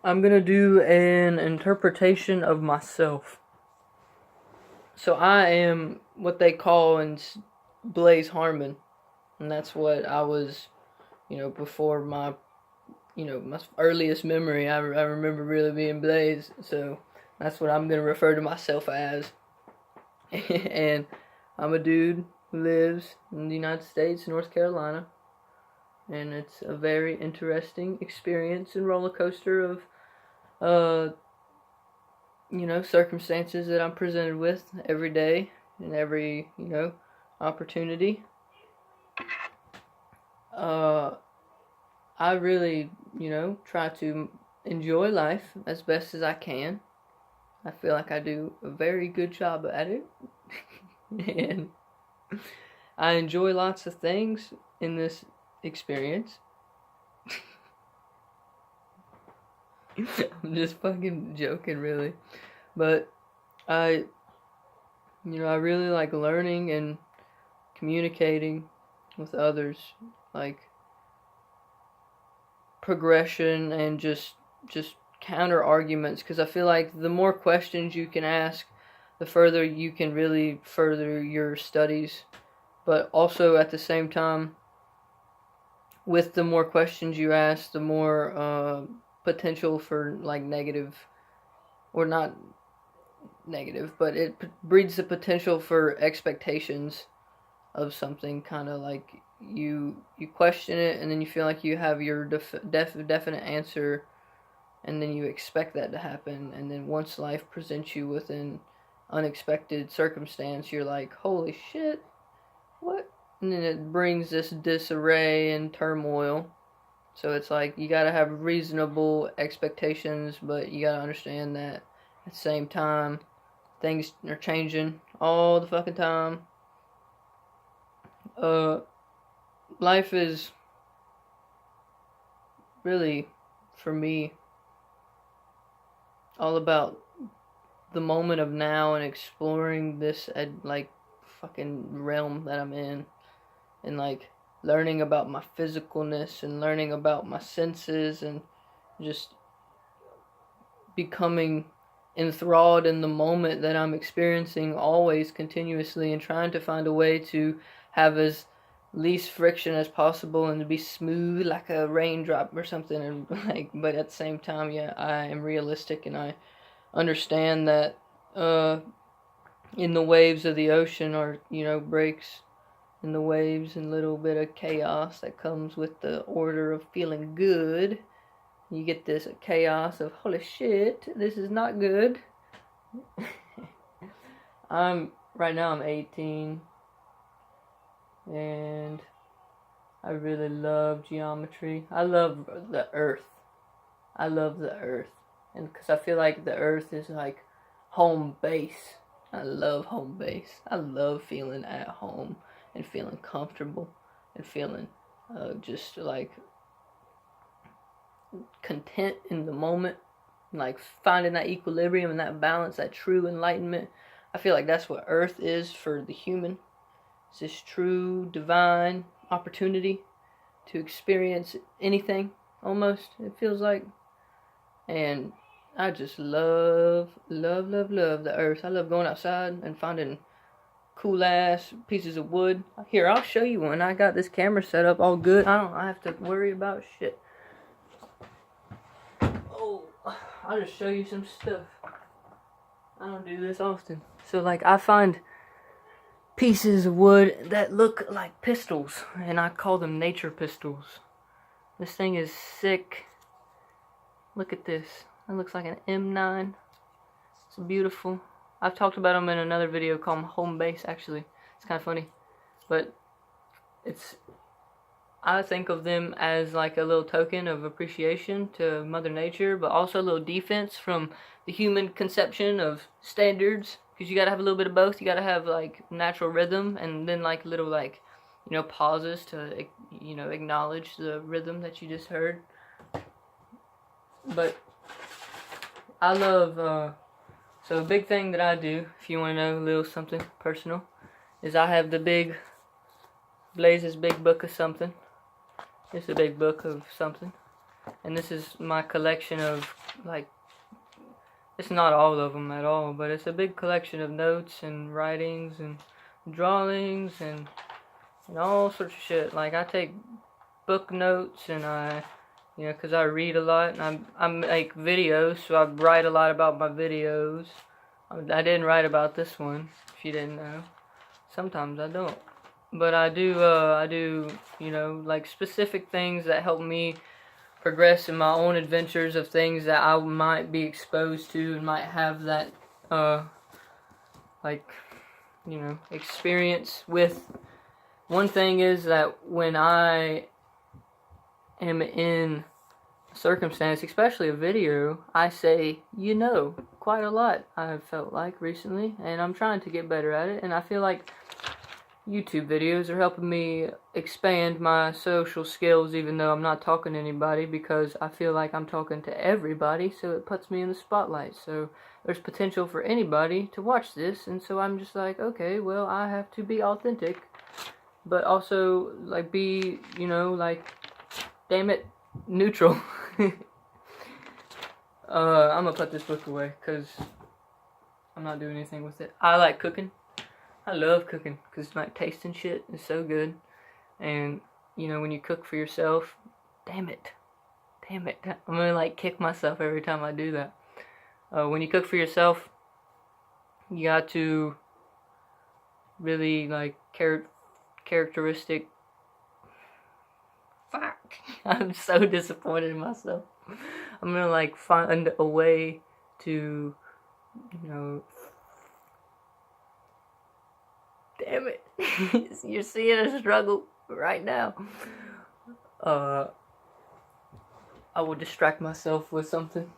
I'm gonna do an interpretation of myself. So I am what they call in Blaze Harmon, and that's what I was, before my earliest memory. I remember really being Blaze, so that's what I'm gonna refer to myself as. And I'm a dude who lives in the United States, North Carolina, and it's a very interesting experience and roller coaster of uh circumstances that I'm presented with every day and every, opportunity. Uh, I really, try to enjoy life as best as I can. I feel like I do a very good job at it. And I enjoy lots of things in this experience. I'm just fucking joking, really. But I, I really like learning and communicating with others, like progression and just counter arguments, because I feel like the more questions you can ask, the further you can really further your studies. But also at the same time, with the more questions you ask, the more potential for like negative, or not negative, but it breeds the potential for expectations of something, kind of like you question it, and then you feel like you have your definite answer, and then you expect that to happen, and then once life presents you with an unexpected circumstance, you're like, holy shit, what? And then it brings this disarray and turmoil. So it's like you gotta have reasonable expectations, but you gotta understand that at the same time, things are changing all the fucking time. uh Life is really, for me, all about the moment of now and exploring this like fucking realm that I'm in, and like learning about my physicalness and learning about my senses, and just becoming enthralled in the moment that I'm experiencing always continuously, and trying to find a way to have as least friction as possible and to be smooth like a raindrop or something, and like, but at the same time, yeah, I am realistic, and I understand that uh in the waves of the ocean are, breaks in the waves and little bit of chaos that comes with the order of feeling good. You get this chaos of holy shit, this is not good. Right now I'm 18, and I really love geometry. I love the earth. I love the earth. And because I feel like the earth is like home base. I love home base. I love feeling at home and feeling comfortable and feeling just like content in the moment, like finding that equilibrium and that balance, that true enlightenment. I feel like that's what earth is for the human. It's this true divine opportunity to experience anything, almost, it feels like. And I just love the earth. I love going outside and finding cool ass pieces of wood. Here, I'll show you one. I got this camera set up all good. I have to worry about shit. Oh, I'll just show you some stuff. I don't do this often. So like, I find pieces of wood that look like pistols, and I call them nature pistols. This thing is sick. Look at this. It looks like an M9. It's beautiful. I've talked about them in another video called Home Base, actually. It's kind of funny. But I think of them as like a little token of appreciation to Mother Nature, but also a little defense from the human conception of standards. Because you gotta have a little bit of both. You gotta have like natural rhythm, and then like little like, pauses to, acknowledge the rhythm that you just heard. But I love, so a big thing that I do, if you want to know a little something personal, is I have the big, Blaze's Big Book of Something. It's a big book of something. And this is my collection of like, it's not all of them at all, but it's a big collection of notes and writings and drawings and all sorts of shit. Like, I take book notes, and because I read a lot, and I make videos, so I write a lot about my videos. I didn't write about this one, if you didn't know. Sometimes I don't. But I do, like, specific things that help me progress in my own adventures of things that I might be exposed to and might have that, experience with. One thing is that when I am in a circumstance, especially a video, I say, quite a lot, I've felt like recently, and I'm trying to get better at it, and I feel like YouTube videos are helping me expand my social skills, even though I'm not talking to anybody, because I feel like I'm talking to everybody, so it puts me in the spotlight. So there's potential for anybody to watch this, and so I'm just like, okay, well, I have to be authentic, but also, like, be, damn it, neutral. I'm gonna put this book away, because I'm not doing anything with it. I like cooking. I love cooking, because, like, tasting shit is so good. And, when you cook for yourself, damn it. I'm gonna, like, kick myself every time I do that. When you cook for yourself, you got to really, like, characteristic. Fuck. I'm so disappointed in myself. I'm gonna, like, find a way to, damn it. You're seeing a struggle right now. I will distract myself with something.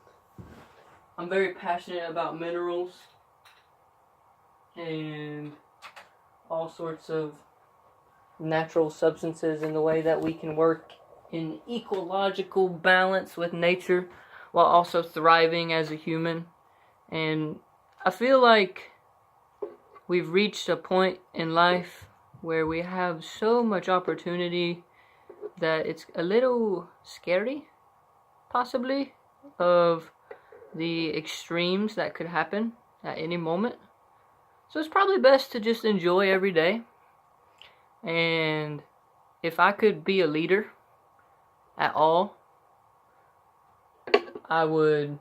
I'm very passionate about minerals and all sorts of natural substances and the way that we can work in ecological balance with nature while also thriving as a human. And I feel like we've reached a point in life where we have so much opportunity that it's a little scary, possibly, of the extremes that could happen at any moment. So it's probably best to just enjoy every day. And if I could be a leader at all, I would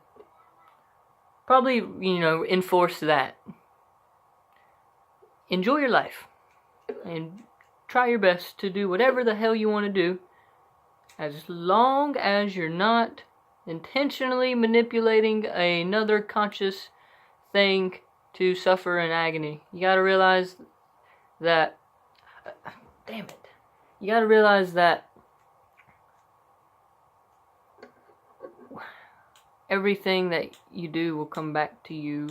probably, enforce that. Enjoy your life. And try your best to do whatever the hell you want to do, as long as you're not intentionally manipulating another conscious thing to suffer in agony. You gotta realize that, you gotta realize that everything that you do will come back to you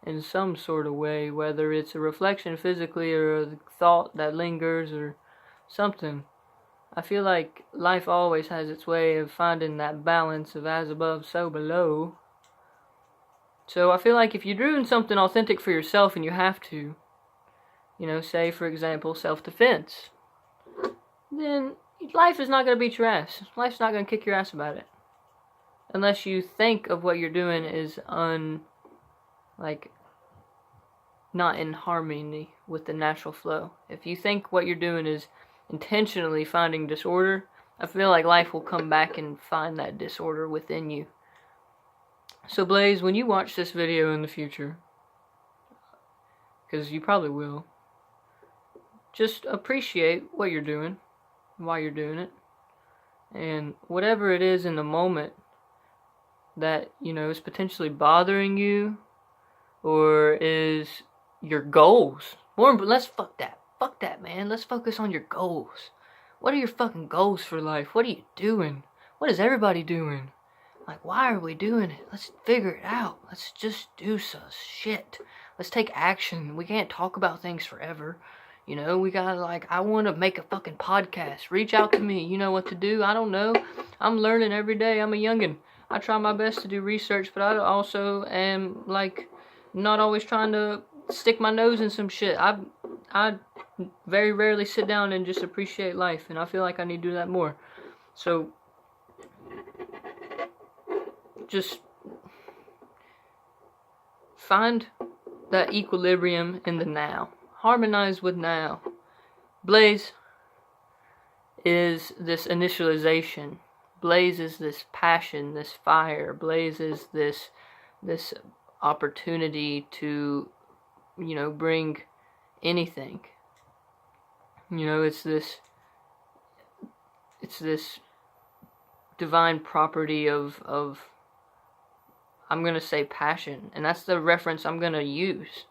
in some sort of way, whether it's a reflection physically or a thought that lingers or something. I feel like life always has its way of finding that balance of as above, so below. So I feel like if you're doing something authentic for yourself and you have to, say for example self-defense, then life is not going to beat your ass. Life's not going to kick your ass about it. Unless you think of what you're doing is not in harmony with the natural flow. If you think what you're doing is intentionally finding disorder, I feel like life will come back and find that disorder within you. So Blaze, when you watch this video in the future, because you probably will, just appreciate what you're doing, why you're doing it, and whatever it is in the moment that, is potentially bothering you, or is your goals. Let's fuck that, man. Let's focus on your goals. What are your fucking goals for life? What are you doing? What is everybody doing? Like, why are we doing it? Let's figure it out. Let's just do some shit. Let's take action. We can't talk about things forever. We gotta, I want to make a fucking podcast. Reach out to me. You know what to do. I don't know. I'm learning every day. I'm a youngin'. I try my best to do research, but I also am, not always trying to stick my nose in some shit. I very rarely sit down and just appreciate life, and I feel like I need to do that more. So just find that equilibrium in the now. Harmonize with now. Blaze is this initialization. Blaze is this passion, this fire. Blaze is this opportunity to, you know, bring anything. You know, it's this divine property of I'm going to say passion, and that's the reference I'm going to use,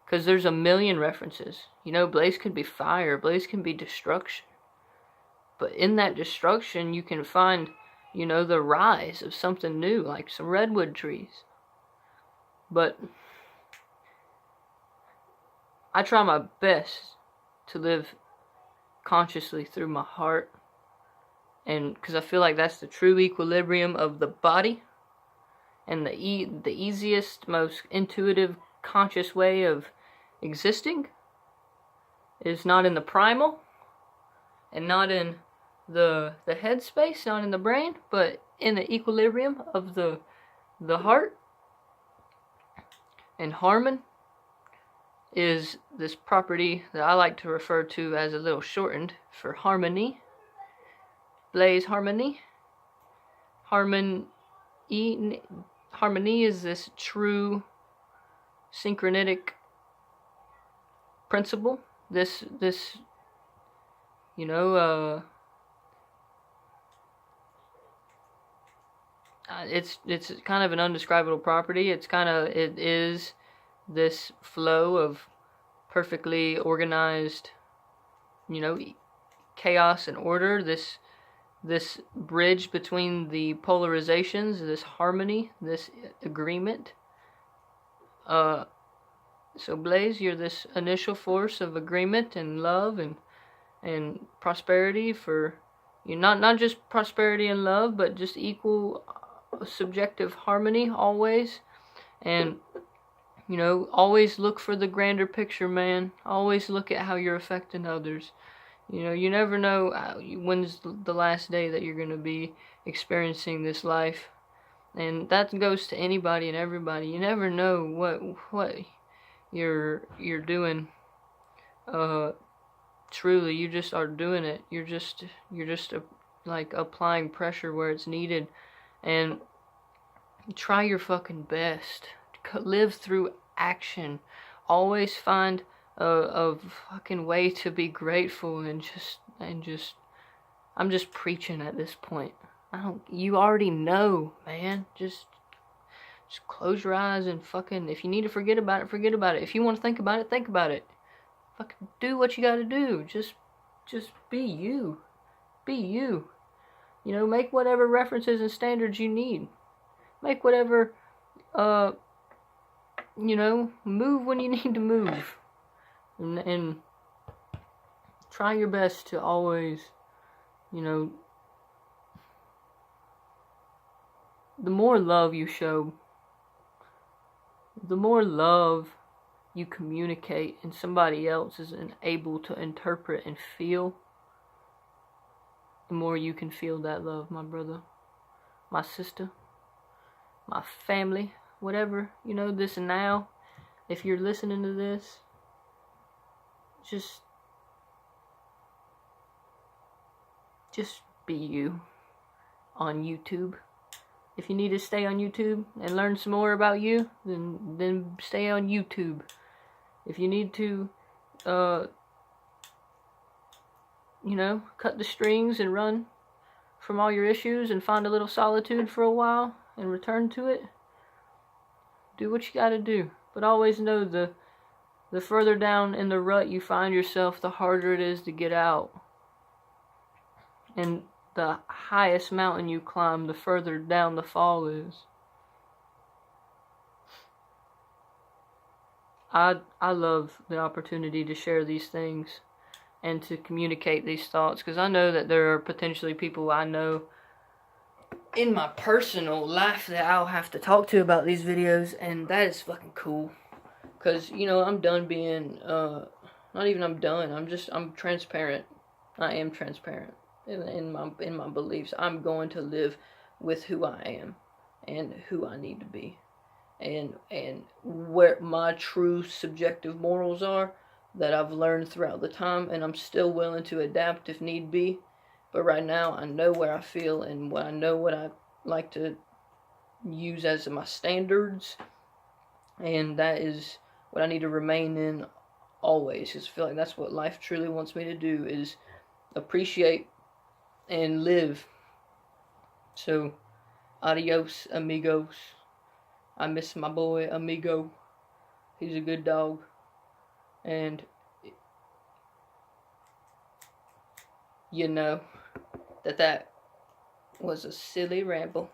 because there's a million references. You know, blaze can be fire, blaze can be destruction, but in that destruction you can find, you know, the rise of something new, like some redwood trees. But I try my best to live consciously through my heart, and because I feel like that's the true equilibrium of the body, and the easiest, most intuitive, conscious way of existing is not in the primal, and not in the head space, not in the brain, but in the equilibrium of the heart. And Harmon is this property that I like to refer to as a little shortened for harmony. Blaze harmony. Harmony is this true synchronitic principle. This you know, it's kind of an undescribable property. It is this flow of perfectly organized, you know, chaos and order. This bridge between the polarizations, this harmony, this agreement. So Blaze, you're this initial force of agreement and love and prosperity for you. Not just prosperity and love, but just equal subjective harmony always. And, you know, always look for the grander picture, man. Always look at how you're affecting others. You know, you never know when's the last day that you're going to be experiencing this life. And that goes to anybody and everybody. You never know what you're doing. Truly, you just are doing it. You're just like applying pressure where it's needed. And try your fucking best. Live through action. Always find a fucking way to be grateful and just I'm just preaching at this point. You already know, man. Just close your eyes and fucking, if you need to forget about it, forget about it. If you want to think about it, think about it. Fucking do what you gotta do. Just be you. Be you. You know, make whatever references and standards you need. Make whatever, you know, move when you need to move. And try your best to always, you know, the more love you show, the more love you communicate and somebody else is able to interpret and feel, the more you can feel that love, my brother, my sister, my family, whatever, you know, this and now. If you're listening to this, just be you on YouTube. If you need to stay on YouTube and learn some more about you, then stay on YouTube. If you need to, you know, cut the strings and run from all your issues and find a little solitude for a while and return to it, do what you gotta do. But always know the further down in the rut you find yourself, the harder it is to get out. And the highest mountain you climb, the further down the fall is. I love the opportunity to share these things and to communicate these thoughts, because I know that there are potentially people I know in my personal life that I'll have to talk to about these videos, and that is fucking cool. Because, you know, I'm done being, not even I'm done, I'm transparent. I am transparent in my beliefs. I'm going to live with who I am. and who I need to be, and where my true subjective morals are that I've learned throughout the time, and I'm still willing to adapt if need be. But right now, I know where I feel, and I know what I like to use as my standards, and that is what I need to remain in always. Because I feel like that's what life truly wants me to do, is appreciate and live. So, adios, amigos. I miss my boy, Amigo. He's a good dog. And, you know, that was a silly ramble.